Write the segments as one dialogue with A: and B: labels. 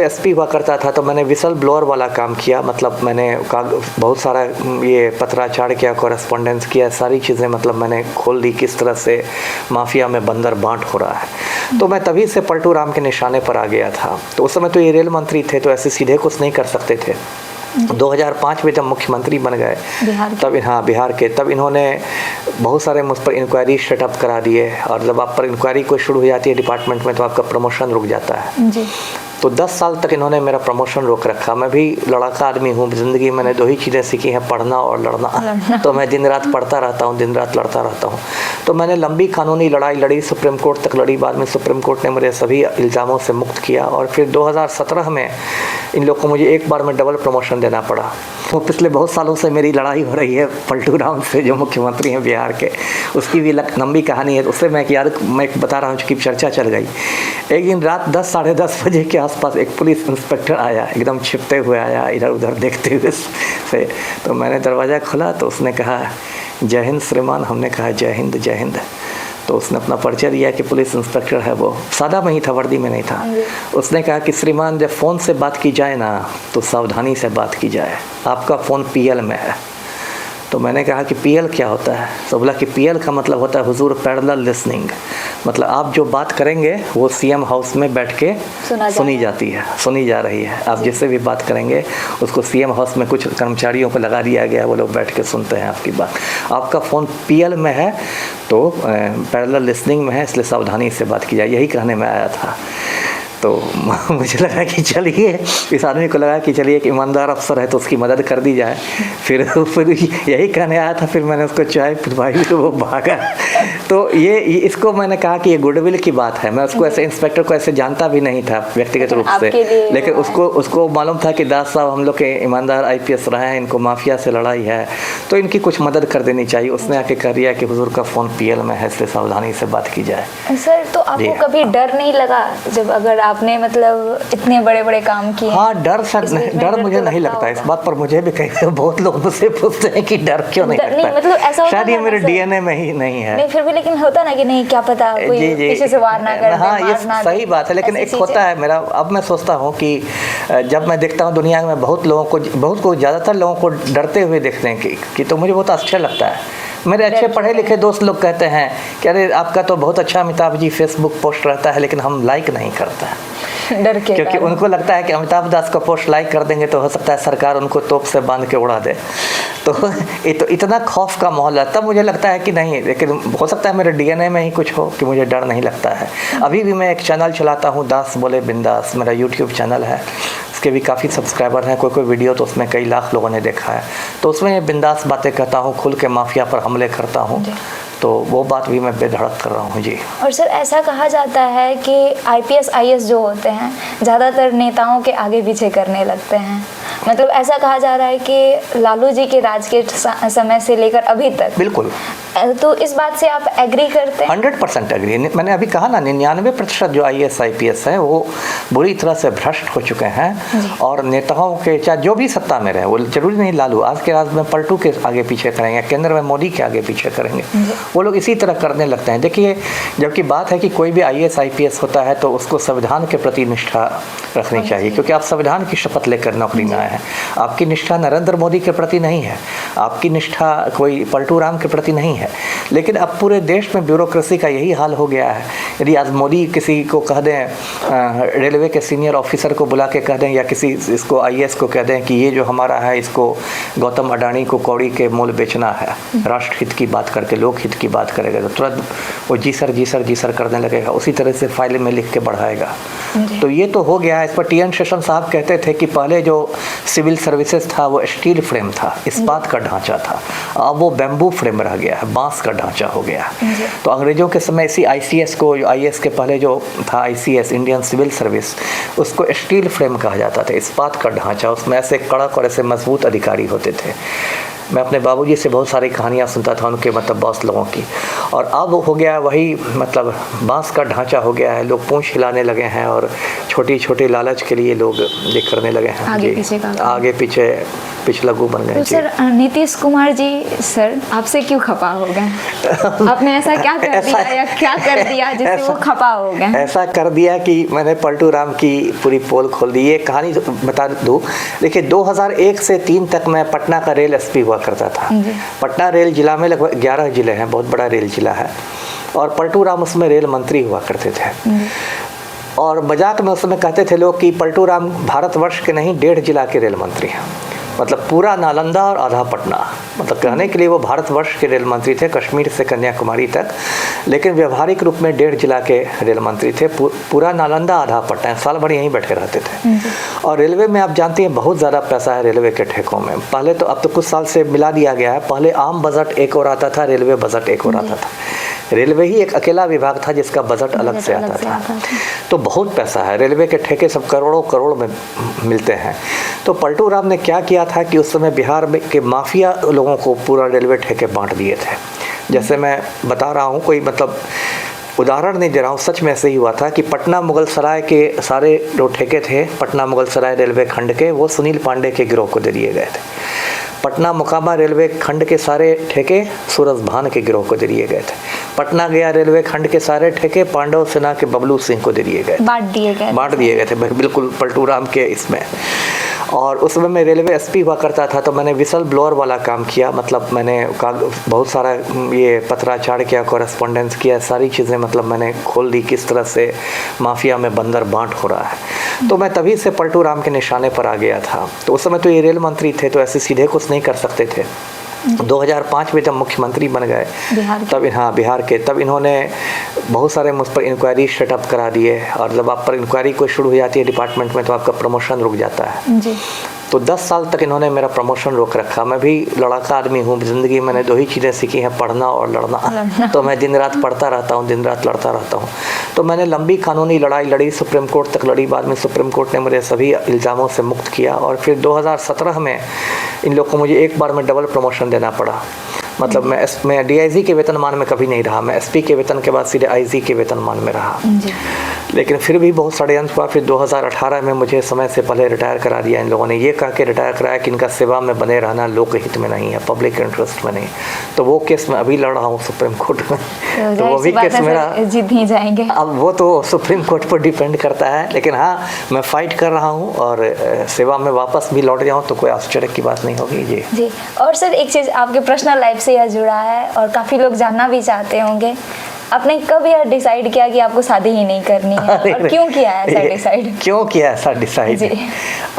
A: SP हुआ करता था तो मैंने विसल ब्लोअर वाला काम किया, मतलब मैंने बहुत सारा ये पत्राचार किया, कॉरेस्पॉन्डेंस किया, सारी चीज़ें मतलब मैंने खोल दी किस तरह से माफिया में बंदर बांट हो रहा है। तो मैं तभी से पलटू राम के निशाने पर आ गया था। तो उस समय तो ये रेल मंत्री थे तो ऐसे सीधे कुछ नहीं कर सकते थे। 2005 में जब मुख्यमंत्री बन गए तब बिहार के, तब इन्होंने बहुत सारे मुझ पर इंक्वायरी सेटअप करा दिए, और जब आप पर इंक्वायरी कोई शुरू हो जाती है डिपार्टमेंट में तो आपका प्रमोशन रुक जाता है जी। तो 10 साल तक इन्होंने मेरा प्रमोशन रोक रखा। मैं भी लड़ाका आदमी हूँ, ज़िंदगी मैंने 2 ही चीज़ें सीखी हैं, पढ़ना और लड़ना। तो मैं दिन रात पढ़ता रहता हूँ, दिन रात लड़ता रहता हूँ। तो मैंने लंबी कानूनी लड़ाई लड़ी, सुप्रीम कोर्ट तक लड़ी। बाद में सुप्रीम कोर्ट ने मुझे सभी इल्ज़ामों से मुक्त किया, और फिर 2017 में इन लोग को मुझे एक बार में डबल प्रमोशन देना पड़ा। तो पिछले बहुत सालों से मेरी लड़ाई हो रही है पलटू राम से, जो मुख्यमंत्री हैं बिहार के। उसकी भी लंबी कहानी है, उससे मैं बता रहा हूँ कि चर्चा चल गई। एक दिन रात 10 साढ़े 10 बजे के आसपास एक पुलिस इंस्पेक्टर आया, एकदम छिपते हुए आया, इधर उधर देखते हुए से। तो मैंने दरवाज़ा खोला तो उसने कहा, जय हिंद श्रीमान। हमने कहा जय हिंद जय हिंद। तो उसने अपना परिचय दिया कि पुलिस इंस्पेक्टर है। वो सादा में ही था, वर्दी में नहीं था। उसने कहा कि श्रीमान जब फ़ोन से बात की जाए ना तो सावधानी से बात की जाए, आपका फ़ोन पीएल में है। तो मैंने कहा कि पीएल क्या होता है? तो बोला कि पीएल का मतलब होता है हुजूर पैरेलल लिसनिंग, मतलब आप जो बात करेंगे वो सीएम हाउस में बैठ के सुनी जा रही है। आप जिससे भी बात करेंगे उसको सीएम हाउस में कुछ कर्मचारियों को लगा दिया गया है, वो लोग बैठ के सुनते हैं आपकी बात। आपका फ़ोन पीएल में है तो पैरेलल लिसनिंग में है, इसलिए सावधानी से बात की जाए, यही कहने में आया था। तो मुझे लगा कि चलिए, इस आदमी को लगा कि चलिए एक ईमानदार अफसर है तो उसकी मदद कर दी जाए। फिर यही कहने आया था। फिर मैंने उसको चाय पिलवाई तो वो भागा। तो ये इसको मैंने कहा कि ये गुडविल की बात है। मैं उसको ऐसे इंस्पेक्टर को ऐसे जानता भी नहीं था व्यक्तिगत रूप से, लेकिन उसको मालूम था कि दास साहब हम लोग के ईमानदार IPS रहे हैं, इनको माफिया से लड़ाई है तो इनकी कुछ मदद कर देनी चाहिए। उसने आके कह दिया कि हुजूर का फ़ोन पीएल में है, इसलिए सावधानी से बात की जाए।
B: सर तो आपको कभी डर नहीं लगा जब अगर आपने मतलब इतने बड़े काम किए?
A: हाँ, डर मुझे नहीं लगता। इस बात पर मुझे भी कई बहुत लोग मुझसे पूछते हैं कि डर क्यों नहीं लगता।
B: मतलब ऐसा
A: शायद ये मेरे DNA में ही नहीं है।
B: नहीं फिर भी लेकिन होता ना कि नहीं क्या पता कोई पीछे से वार ना कर दे।
A: हाँ, ये सही बात है, लेकिन एक होता है मेरा। अब मैं सोचता हूँ कि जब मैं देखता हूँ दुनिया में बहुत को ज़्यादातर लोगों को डरते हुए देखते हैं कि तो मुझे बहुत अच्छा लगता है। मेरे अच्छे पढ़े लिखे दोस्त लोग कहते हैं कि अरे आपका तो बहुत अच्छा अमिताभ जी फेसबुक पोस्ट रहता है, लेकिन हम लाइक नहीं करते हैं
B: डर के,
A: क्योंकि उनको लगता है कि अमिताभ दास का पोस्ट लाइक कर देंगे तो हो सकता है सरकार उनको तोप से बांध के उड़ा दे। तो इतना खौफ का माहौल है। तब मुझे लगता है कि नहीं, लेकिन हो सकता है मेरे DNA में ही कुछ हो कि मुझे डर नहीं लगता है। अभी भी मैं एक चैनल चलाता हूँ, दास बोले बिंदास, मेरा YouTube चैनल है। उसके भी काफ़ी सब्सक्राइबर हैं। कोई वीडियो तो उसमें कई लाख लोगों ने देखा है। तो उसमें बिंदास बातें कहता हूँ, खुल के माफिया पर हमले करता हूँ। तो वो बात भी मैं बेधड़क कर रहा हूँ जी।
B: और सर ऐसा कहा जाता है कि IPS IAS जो होते हैं ज़्यादातर नेताओं के आगे पीछे करने लगते हैं। मतलब ऐसा कहा जा रहा है कि लालू जी के राज के समय से लेकर अभी तक।
A: बिल्कुल।
B: तो इस बात से आप एग्री करते हैं?
A: 100% एग्री। मैंने अभी कहा ना 99% जो IAS IPS है वो बुरी तरह से भ्रष्ट हो चुके हैं। और नेताओं के चाहे जो भी सत्ता में रहे, वो जरूरी नहीं लालू, आज के राज में पलटू के आगे पीछे करेंगे, केंद्र में मोदी के आगे पीछे करेंगे, वो लोग इसी तरह करने लगते हैं। देखिए, जबकि बात है कि कोई भी IAS IPS होता है तो उसको संविधान के प्रति निष्ठा रखनी चाहिए, क्योंकि आप संविधान की शपथ लेकर नौकरी में आए हैं। आपकी निष्ठा नरेंद्र मोदी के प्रति नहीं है, आपकी निष्ठा कोई पलटू राम के प्रति नहीं है। लेकिन अब पूरे देश में ब्यूरोक्रेसी का यही हाल हो गया है। यदि आज मोदी किसी को कह दें, रेलवे के सीनियर ऑफिसर को बुला के कह दें, या किसी इसको IAS को कह दें कि ये जो हमारा है इसको गौतम अडानी को कौड़ी के मोल बेचना है, राष्ट्रहित की बात करके लोकहित की बात करेगा, तो तुरंत वो जी सर करने लगेगा, उसी तरह से फाइल में लिख के बढ़ाएगा। तो ये तो हो गया। इस पर TN शेषन साहब कहते थे कि पहले जो सिविल सर्विसेज था वो स्टील फ्रेम था, इस्पात का ढांचा था, अब वो बैम्बू फ्रेम रह गया है, बांस का ढांचा हो गया। तो अंग्रेजों के समय इसी ICS को, IAS के पहले जो था ICS इंडियन सिविल सर्विस, उसको स्टील फ्रेम कहा जाता था, इस्पात का ढांचा, उसमें ऐसे कड़क और ऐसे मजबूत अधिकारी होते थे। मैं अपने बाबूजी से बहुत सारी कहानियाँ सुनता था उनके मतलब बॉस लोगों की। और अब हो गया वही मतलब बांस का ढांचा हो गया है, लोग पूंछ हिलाने लगे हैं और छोटी छोटी लालच के लिए लोग ये करने लगे हैं। आगे पीछे पिछलग्गू बन गए।
B: तो सर नीतीश कुमार जी सर आपसे क्यों खफा हो गए? आपने ऐसा क्या कर दिया या क्या कर दिया जिससे वो खफा हो गए?
A: ऐसा कर दिया कि मैंने पलटू राम की पूरी पोल खोल दी। ये कहानी बता दूँ, देखिए 2001 से 3 तक मैं पटना का रेल एसपी हुआ करता था। पटना रेल जिला में लगभग 11 जिले हैं, बहुत बड़ा रेल जिला है, और पलटू राम उसमें रेल मंत्री हुआ करते थे। और मजाक में उस समय कहते थे लोग कि पलटू राम भारतवर्ष के नहीं 1.5 जिला के रेल मंत्री हैं, मतलब पूरा नालंदा और आधा पटना, मतलब कहने के लिए वो भारतवर्ष के रेल मंत्री थे कश्मीर से कन्याकुमारी तक, लेकिन व्यवहारिक रूप में 1.5 जिला के रेल मंत्री थे। पूरा नालंदा आधा पटना, साल भर यहीं बैठे रहते थे। और रेलवे में आप जानती हैं बहुत ज़्यादा पैसा है रेलवे के ठेकों में। पहले तो, अब तो कुछ साल से मिला दिया गया है, पहले आम बजट एक और आता था, रेलवे बजट एक और आता था। रेलवे ही एक अकेला विभाग था जिसका बजट अलग से आता था। तो बहुत पैसा है, रेलवे के ठेके सब करोड़ों करोड़ में मिलते हैं। तो पलटू राम ने क्या किया था कि उस समय बिहार में के माफिया लोगों को पूरा रेलवे ठेके बांट दिए थे। जैसे मैं बता रहा हूँ, कोई मतलब उदाहरण नहीं दे रहा हूँ, सच में ऐसे ही हुआ था कि पटना मुगल सराय के सारे जो ठेके थे पटना मुगल सराय रेलवे खंड के, वो सुनील पांडे के गिरोह को दे दिए गए थे। पटना मोकामा रेलवे खंड के सारे ठेके सूरज भान के गिरोह को दे दिए गए थे। पटना गया रेलवे खंड के सारे ठेके पांडव सेना के बबलू सिंह को दे दिए गए, बांट दिए गए थे बिल्कुल पलटू राम के इसमें। और उस समय मैं रेलवे एसपी हुआ करता था, तो मैंने विसल ब्लोअर वाला काम किया, मतलब मैंने बहुत सारा ये पत्राचार किया, कॉरेस्पॉन्डेंस किया, सारी चीज़ें मतलब मैंने खोल दी किस तरह से माफिया में बंदर बांट हो रहा है। तो मैं तभी से पलटू राम के निशाने पर आ गया था। तो उस समय तो ये रेल मंत्री थे, तो ऐसे सीधे कुछ नहीं कर सकते थे। 2005 में जब मुख्यमंत्री बन गए तब बिहार के, तब इन्होंने बहुत सारे मुझ पर इंक्वायरी सेटअप करा दिए। और जब आप पर इंक्वायरी कोई शुरू हो जाती है डिपार्टमेंट में, तो आपका प्रमोशन रुक जाता है जी। तो 10 साल तक इन्होंने मेरा प्रमोशन रोक रखा। मैं भी लड़ाका आदमी हूँ, ज़िंदगी मैंने 2 ही चीज़ें सीखी हैं, पढ़ना और लड़ना। तो मैं दिन रात पढ़ता रहता हूँ, दिन रात लड़ता रहता हूँ। तो मैंने लंबी कानूनी लड़ाई लड़ी, सुप्रीम कोर्ट तक लड़ी। बाद में सुप्रीम कोर्ट ने मुझे सभी इल्ज़ामों से मुक्त किया। और फिर 2017 में इन लोग को मुझे एक बार में डबल प्रमोशन देना पड़ा। मतलब मैं डीआईजी के वेतनमान में कभी नहीं रहा, मैं एसपी के वेतन के बाद सीधे आईजी के वेतनमान में रहा। लेकिन फिर भी बहुत षड्यंत्र हुआ। फिर 2018 में मुझे समय से पहले रिटायर करा दिया इन लोगों ने, ये कह के रिटायर कराया कि इनका सेवा में बने रहना लोकहित में नहीं है, पब्लिक इंटरेस्ट में नहीं। तो वो केस मैं अभी लड़ रहा हूँ सुप्रीम कोर्ट में। तो वो भी केस मेरा जीत नहीं जाएंगे। अब वो तो सुप्रीम कोर्ट पर डिपेंड करता है, लेकिन हाँ मैं फाइट कर रहा हूँ और सेवा में वापस भी लौट जाऊँ तो कोई आश्चर्य की बात नहीं होगी जी।
B: और सर एक चीज़ आपके पर्सनल लाइफ से यह जुड़ा है और काफ़ी लोग जानना भी चाहते होंगे, आपने कब यह डिसाइड किया कि आपको शादी ही नहीं करनी है, और क्यों किया ऐसा डिसाइड?
A: क्यों किया ऐसा डिसाइड?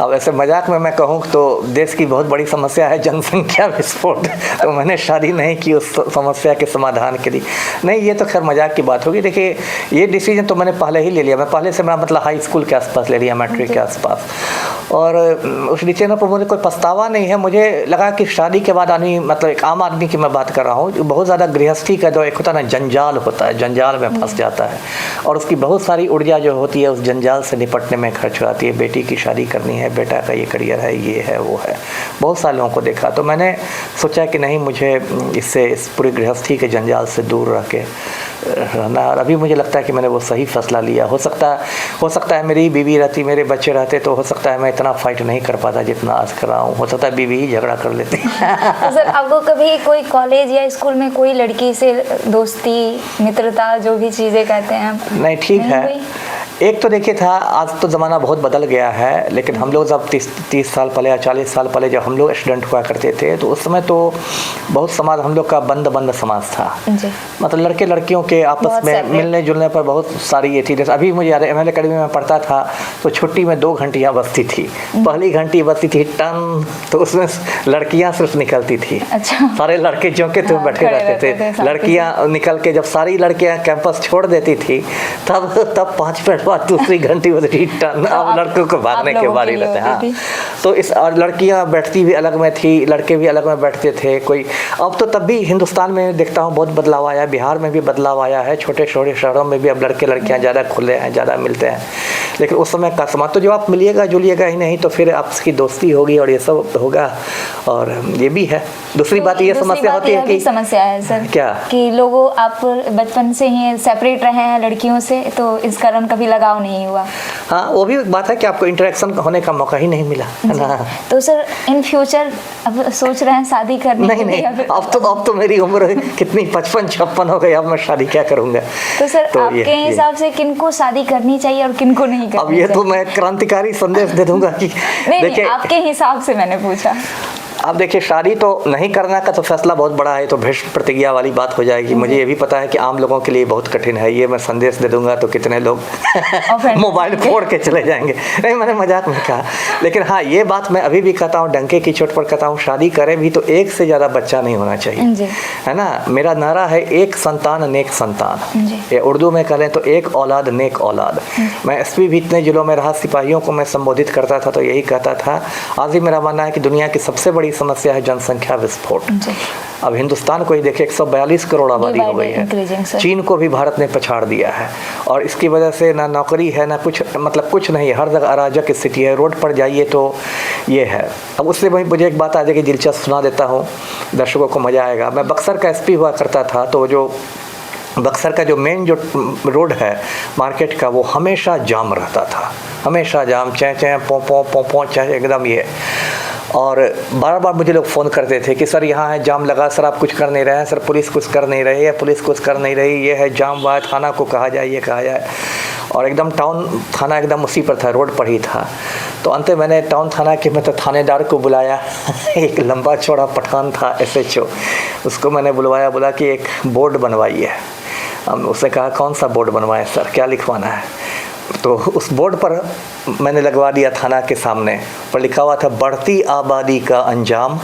A: अब ऐसे मजाक में मैं कहूँ तो देश की बहुत बड़ी समस्या है जनसंख्या विस्फोट, तो मैंने शादी नहीं की उस समस्या के समाधान के लिए। नहीं, ये तो खैर मजाक की बात होगी। देखिए ये डिसीजन तो मैंने पहले ही ले लिया, मैं पहले से, मैं मतलब हाई स्कूल के आसपास ले लिया, मैट्रिक के आसपास। और उस डिसीजन पर मुझे कोई पछतावा नहीं है। मुझे लगा कि शादी के बाद आदमी, मतलब एक आम आदमी की मैं बात कर रहा हूँ, बहुत ज़्यादा गृहस्थी का जो एक होता है ना जंजाल होता है, जंजाल में फंस जाता है और उसकी बहुत सारी ऊर्जा जो होती है उस जंजाल से निपटने में खर्च हो जाती है। बेटी की शादी करनी है, बेटा का ये करियर है, ये है वो है, बहुत सारे लोगों को देखा। तो मैंने सोचा कि नहीं, मुझे इससे, इस पूरी गृहस्थी के जंजाल से दूर रह के रहना। और अभी मुझे लगता है कि मैंने वो सही फैसला लिया। हो सकता है मेरी बीवी रहती, मेरे बच्चे रहते, तो हो सकता है मैं इतना फाइट नहीं कर पाता जितना आज कर रहा हूँ। हो सकता है बीवी ही झगड़ा कर लेती।
B: तो सर आपको कभी कोई कॉलेज या स्कूल में कोई लड़की से दोस्ती, मित्रता, जो भी चीज़ें कहते हैं?
A: नहीं, ठीक है। एक तो देखिए था, आज तो ज़माना बहुत बदल गया है, लेकिन हम लोग जब 30 साल पहले या 40 साल पहले जब हम लोग स्टूडेंट हुआ करते थे, तो उस समय तो बहुत समाज हम लोग का बंद समाज था। मतलब लड़के लड़कियों के आपस में मिलने जुलने पर बहुत सारी ये थी। जैसे अभी मुझे याद है, ML अकेडमी में पढ़ता था तो छुट्टी में 2 घंटियाँ बजती थी। पहली घंटी बजती थी टन, तो उसमें लड़कियाँ सिर्फ निकलती थी। अच्छा। सारे लड़के जो के तो बैठे रहते थे। लड़कियाँ निकल के, जब सारी लड़कियाँ कैंपस छोड़ देती थी, तब 5 मिनट बाद दूसरी घंटी बजती टन, अब लड़कों को भागने के बारी रहते हैं। हाँ, तो इस और लड़कियां बैठती भी अलग में थी, लड़के भी अलग में बैठते थे। कोई अब तो तब भी हिंदुस्तान में देखता हूँ बहुत बदलाव आया, बिहार में भी बदलाव आया है, छोटे छोटे शहरों में भी अब लड़के लड़कियां ज़्यादा खुले हैं, ज़्यादा मिलते हैं। लेकिन उस समय का समा तो जब आप मिलिएगा जुलिएगा ही नहीं तो फिर आपकी दोस्ती होगी और ये सब होगा, और ये भी है। दूसरी बात ये समस्या होती है कि
B: समस्या है सर
A: क्या
B: कि लोगों आप बचपन से ही सेपरेट रहे हैं लड़कियों से, तो इस कारण कभी लगाव नहीं हुआ।
A: हाँ, वो भी बात है कि आपको इंटरेक्शन होने का मौका ही नहीं मिला, है ना।
B: तो सर इन फ्यूचर अब सोच रहे हैं शादी करने
A: नहीं नहीं, अब तो मेरी उम्र कितनी 55-56 हो गई, अब मैं शादी क्या करूंगा।
B: तो सर आपके हिसाब से किनको शादी करनी चाहिए और किनको नहीं करनी
A: अब ये तो मैं क्रांतिकारी संदेश दे दूंगा कि
B: नहीं, आपके हिसाब से मैंने पूछा।
A: अब देखिए, शादी तो नहीं करना का तो फैसला बहुत बड़ा है, तो भ्रष्ट प्रतिज्ञा वाली बात हो जाएगी। मुझे ये भी पता है कि आम लोगों के लिए बहुत कठिन है, ये मैं संदेश दे दूंगा तो कितने लोग मोबाइल फोड़ के चले जाएंगे। नहीं, मैंने मजाक में कहा, लेकिन हाँ ये बात मैं अभी भी कहता हूँ, डंके की चोट पर कहता हूँ, शादी करें भी तो एक से ज़्यादा बच्चा नहीं होना चाहिए, है ना। मेरा नारा है एक संतान नेक संतान, ये उर्दू में कह लें तो एक औलाद नेक औलाद। मैं एसपी भी इतने जिलों में रहा, सिपाहियों को मैं संबोधित करता था तो यही कहता था। आज ही मेरा मानना है कि दुनिया की सबसे बड़ी समस्या है जनसंख्या विस्फोट। अब हिंदुस्तान को ही देखिए, 142 करोड़ आबादी हो गई है, चीन को भी भारत ने पछाड़ दिया है, और इसकी वजह से ना नौकरी है ना कुछ, मतलब कुछ नहीं, हर जगह अराजक स्थिति है। रोड पर जाइए तो ये है। अब उससे वही मुझे एक बात आ जाएगी, दिलचस्प सुना देता हूँ, दर्शकों को मज़ा आएगा। मैं बक्सर का एसपी हुआ करता था, तो जो बक्सर का जो मेन जो रोड है मार्केट का, वो हमेशा जाम रहता था, हमेशा जाम, चै चै पो पो पो पो चै, एकदम ये। और बार बार मुझे लोग फ़ोन करते थे कि सर यहाँ है जाम लगा, सर आप कुछ कर नहीं रहे हैं, सर पुलिस कुछ कर नहीं रही है, पुलिस कुछ कर नहीं रही, ये है जाम हुआ है, थाना को कहा जाए, ये कहा जाए। और एकदम टाउन थाना एकदम उसी पर था, रोड पर ही था। तो अंत में मैंने टाउन थाना के मतलब थानेदार को बुलाया एक लंबा चौड़ा पठान था SHO, उसको मैंने बुलवाया, बोला कि एक बोर्ड बनवाइए। उसने कहा कौन सा बोर्ड बनवाएं सर, क्या लिखवाना है। तो उस बोर्ड पर मैंने लगवा दिया थाना के सामने, पर लिखा हुआ था बढ़ती आबादी का अंजाम,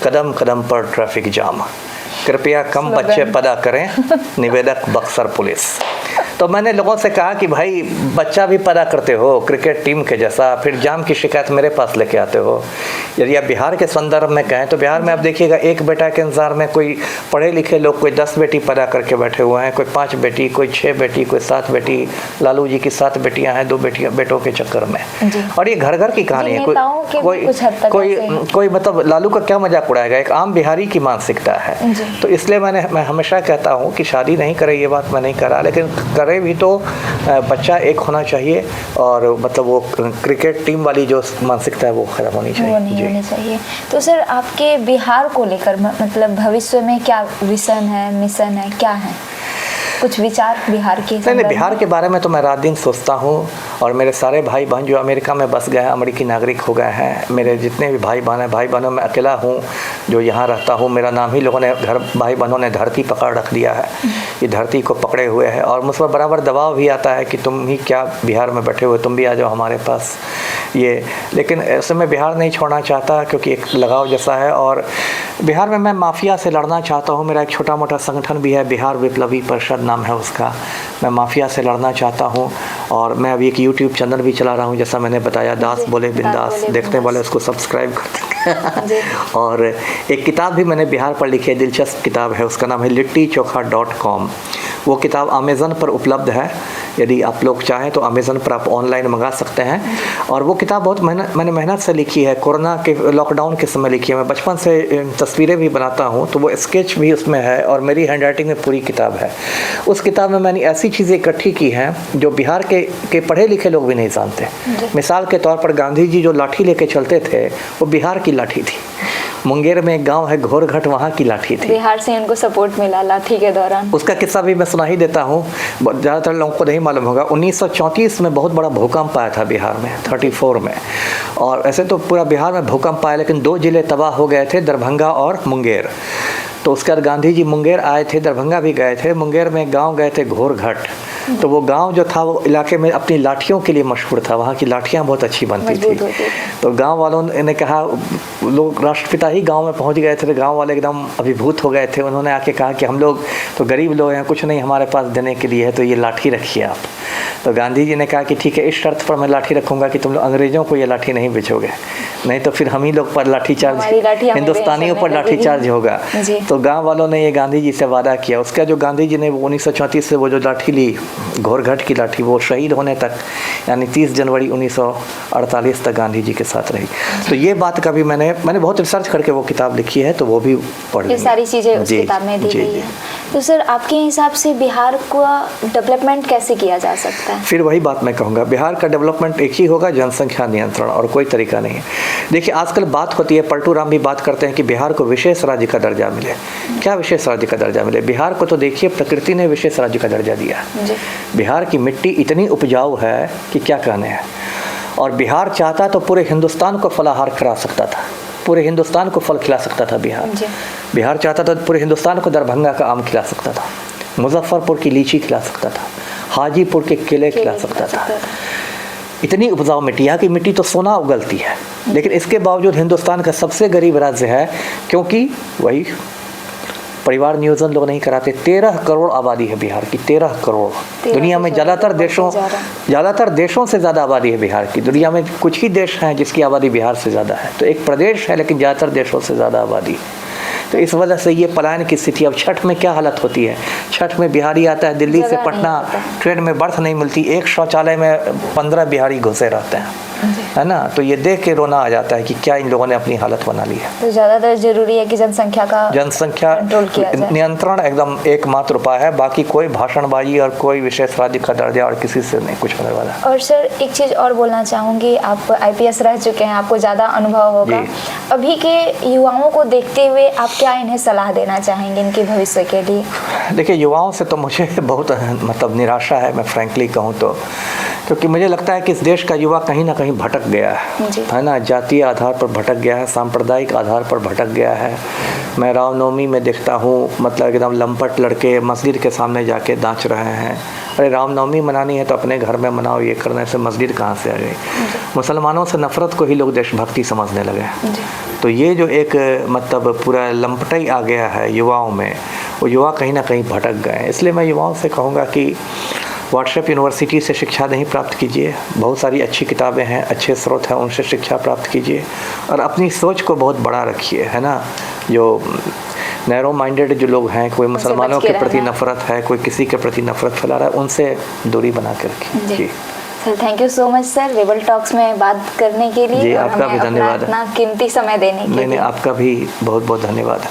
A: कदम कदम पर ट्रैफिक जाम, कृपया कम बच्चे पैदा करें, निवेदक बक्सर पुलिस। तो मैंने लोगों से कहा कि भाई बच्चा भी पैदा करते हो क्रिकेट टीम के जैसा, फिर जाम की शिकायत मेरे पास लेके आते हो। यदि आप बिहार के संदर्भ में कहें तो बिहार में आप देखिएगा, एक बेटा के इंतजार में कोई पढ़े लिखे लोग कोई 10 बेटी पैदा करके बैठे हुए हैं, कोई 5 बेटी, कोई 6 बेटी, कोई 7 बेटी। लालू जी की 7 बेटियां हैं, 2 बेटों के चक्कर में। और ये घर घर की कहानी है। कोई मतलब लालू का क्या मजाक उड़ाएगा, एक आम बिहारी की मानसिकता है। तो इसलिए मैं हमेशा कहता हूँ कि शादी नहीं करे, ये बात मैं नहीं करा, लेकिन करे भी तो बच्चा एक होना चाहिए, और मतलब वो क्रिकेट टीम वाली जो मानसिकता है वो खत्म होनी चाहिए।
B: होनी चाहिए। तो सर आपके बिहार को लेकर मतलब भविष्य में क्या विजन है, मिशन है, क्या है कुछ विचार बिहार के?
A: नहीं, बिहार के बारे में तो मैं रात दिन सोचता हूँ, और मेरे सारे भाई बहन जो अमेरिका में बस गए हैं, अमेरिकी नागरिक हो गए हैं, मेरे जितने भी भाई बहन हैं, भाई बहनों में अकेला हूँ जो यहाँ रहता हूँ। मेरा नाम ही लोगों ने, घर भाई बहनों ने धरती पकड़ रख दिया है, ये धरती को पकड़े हुए है, और मुझ पर बराबर दबाव भी आता है कि तुम ही क्या बिहार में बैठे हुए, तुम भी आ जाओ हमारे पास ये। लेकिन ऐसे मैं बिहार नहीं छोड़ना चाहता, क्योंकि एक लगाव जैसा है, और बिहार में मैं माफिया से लड़ना चाहता हूँ। मेरा एक छोटा मोटा संगठन भी है, बिहार विप्लवी परिषद नाम है उसका। मैं माफिया से लड़ना चाहता हूँ, और मैं अभी एक यूट्यूब चैनल भी चला रहा हूँ, जैसा मैंने बताया, दास बोले बिंदास, देखने वाले उसको सब्सक्राइब करते हैं। और एक किताब भी मैंने बिहार पर लिखी है, दिलचस्प किताब है, उसका नाम है littichokha.com। वो किताब अमेज़न पर उपलब्ध है, यदि आप लोग चाहें तो अमेज़न पर आप ऑनलाइन मंगा सकते हैं। और वो किताब बहुत मैंने मेहनत से लिखी है, कोरोना के लॉकडाउन के समय लिखी है। मैं बचपन से तस्वीरें भी बनाता हूँ, तो वो स्केच भी उसमें है, और मेरी हैंडराइटिंग में पूरी किताब है। उस किताब में मैंने ऐसी चीज़ें इकट्ठी की हैं जो बिहार के पढ़े लिखे लोग भी नहीं जानते। मिसाल के तौर पर गांधी जी जो लाठी लेके चलते थे, वो बिहार की लाठी थी। मुंगेर में एक गांव है घोरघट, वहाँ की लाठी थी।
B: बिहार से उनको सपोर्ट मिला लाठी के दौरान।
A: उसका किस्सा भी मैं सुना ही देता हूँ, ज़्यादातर लोगों को नहीं मालूम होगा। 1934 में बहुत बड़ा भूकंप आया था बिहार में, 34 में। और ऐसे तो पूरा बिहार में भूकंप आया, लेकिन 2 जिले तबाह हो गए थे, दरभंगा और मुंगेर। तो उसके बाद गांधी जी मुंगेर आए थे, दरभंगा भी गए थे। मुंगेर में गाँव गए थे घोरघट, तो वो गांव जो था वो इलाके में अपनी लाठियों के लिए मशहूर था, वहाँ की लाठियाँ बहुत अच्छी बनती थी। तो गांव वालों ने कहा, लोग राष्ट्रपिता ही गांव में पहुंच गए थे, तो गांव वाले एकदम अभिभूत हो गए थे। उन्होंने आके कहा कि हम लोग तो गरीब लोग हैं, कुछ नहीं हमारे पास देने के लिए है, तो ये लाठी रखिए आप। तो गांधी जी ने कहा कि ठीक है, इस शर्त पर मैं लाठी रखूँगा कि तुम लोग अंग्रेज़ों को ये लाठी नहीं बेचोगे, नहीं तो फिर हम ही लोग पर लाठीचार्ज, हिंदुस्तानियों पर लाठीचार्ज होगा। तो गांव वालों ने ये गांधी जी से वादा किया। उसका जो गांधी जी ने 1934 से वो जो लाठी ली, घोरघट की लाठी, वो शहीद होने तक यानी 30 जनवरी 1948 तक गांधी जी के साथ रही। तो ये बात का भी मैंने बहुत रिसर्च करके वो किताब लिखी है, तो वो भी पढ़ ली।
B: ये सारी चीज़ें उस किताब में दी गई है। तो सर, आपके हिसाब से बिहार का डेवलपमेंट कैसे किया जा सकता है?
A: फिर वही बात मैं कहूँगा, बिहार का डेवलपमेंट एक ही होगा, जनसंख्या नियंत्रण, और कोई तरीका नहीं है। देखिए आजकल बात होती है, पलटू राम भी बात करते हैं कि बिहार को विशेष राज्य का दर्जा मिले। क्या विशेष राज्य का दर्जा मिले? बिहार को तो देखिए प्रकृति ने विशेष राज्य का दर्जा दिया। बिहार की मिट्टी इतनी उपजाऊ है कि क्या कहने हैं, और बिहार चाहता तो पूरे हिंदुस्तान को फलाहार करा सकता था, पूरे हिंदुस्तान को फल खिला सकता था। बिहार चाहता तो पूरे हिंदुस्तान को दरभंगा का आम खिला सकता था, मुजफ्फरपुर की लीची खिला सकता था, हाजीपुर के केले खिला सकता था। इतनी उपजाऊ मिट्टी, यहाँ की मिट्टी तो सोना उगलती है, लेकिन इसके बावजूद हिंदुस्तान का सबसे गरीब राज्य है, क्योंकि वही परिवार नियोजन लोग नहीं कराते। 13 करोड़ आबादी है बिहार की, 13 करोड़। दुनिया में ज़्यादातर देशों से ज़्यादा आबादी है बिहार की। दुनिया में कुछ ही देश हैं जिसकी आबादी बिहार से ज़्यादा है, तो एक प्रदेश है लेकिन ज़्यादातर देशों से ज़्यादा आबादी। तो इस वजह से ये पलायन की स्थिति। अब छठ में क्या हालत होती है, छठ में बिहारी आता है दिल्ली से पटना, ट्रेन में बर्थ नहीं मिलती, एक शौचालय में 15 बिहारी घुसे रहते हैं, है ना। तो ये देख के रोना आ जाता है कि क्या इन लोगों ने अपनी हालत बना ली है।
B: तो ज़्यादातर जरूरी है कि जनसंख्या
A: नियंत्रण एकदम एकमात्र उपाय है, बाकी कोई भाषणबाजी और कोई विशेष राज्य का दर्जा और किसी से नहीं कुछ होने वाला।
B: और सर एक चीज़ और बोलना चाहूँगी, आप IPS रह चुके हैं, आपको ज़्यादा अनुभव होगा। अभी के युवाओं को देखते हुए आप क्या इन्हें सलाह देना चाहेंगे इनके भविष्य के लिए? देखिए युवाओं से तो मुझे बहुत मतलब निराशा है, मैं फ्रैंकली कहूँ तो, क्योंकि मुझे लगता है कि इस देश का युवा कहीं ना कहीं भटक गया है ना। जातीय आधार पर भटक गया है, सांप्रदायिक आधार पर भटक गया है। मैं रामनवमी में देखता हूँ मतलब एकदम लंपट लड़के मस्जिद के सामने जाके नाच रहे हैं। अरे रामनवमी मनानी है तो अपने घर में मनाओ, ये करने से मस्जिद कहाँ से आ गई। मुसलमानों से नफरत को ही लोग देशभक्ति समझने लगे। तो ये जो एक मतलब पूरा लंपटाई आ गया है युवाओं में, वो युवा कहीं ना कहीं भटक गए। इसलिए मैं युवाओं से कहूँगा कि व्हाट्सएप यूनिवर्सिटी से शिक्षा नहीं प्राप्त कीजिए, बहुत सारी अच्छी किताबें हैं, अच्छे स्रोत हैं, उनसे शिक्षा प्राप्त कीजिए और अपनी सोच को बहुत बड़ा रखिए, है ना। जो नैरो माइंडेड जो लोग हैं, कोई मुसलमानों के प्रति नफरत है, कोई किसी के प्रति नफरत फैला रहा है, उनसे दूरी बना के रखिए। जी sir, thank you so much sir, rebel talks में बात करने के लिए।
A: जी आपका भी धन्यवाद,
B: अपना कीमती समय देने के लिए।
A: नहीं, आपका भी बहुत बहुत धन्यवाद।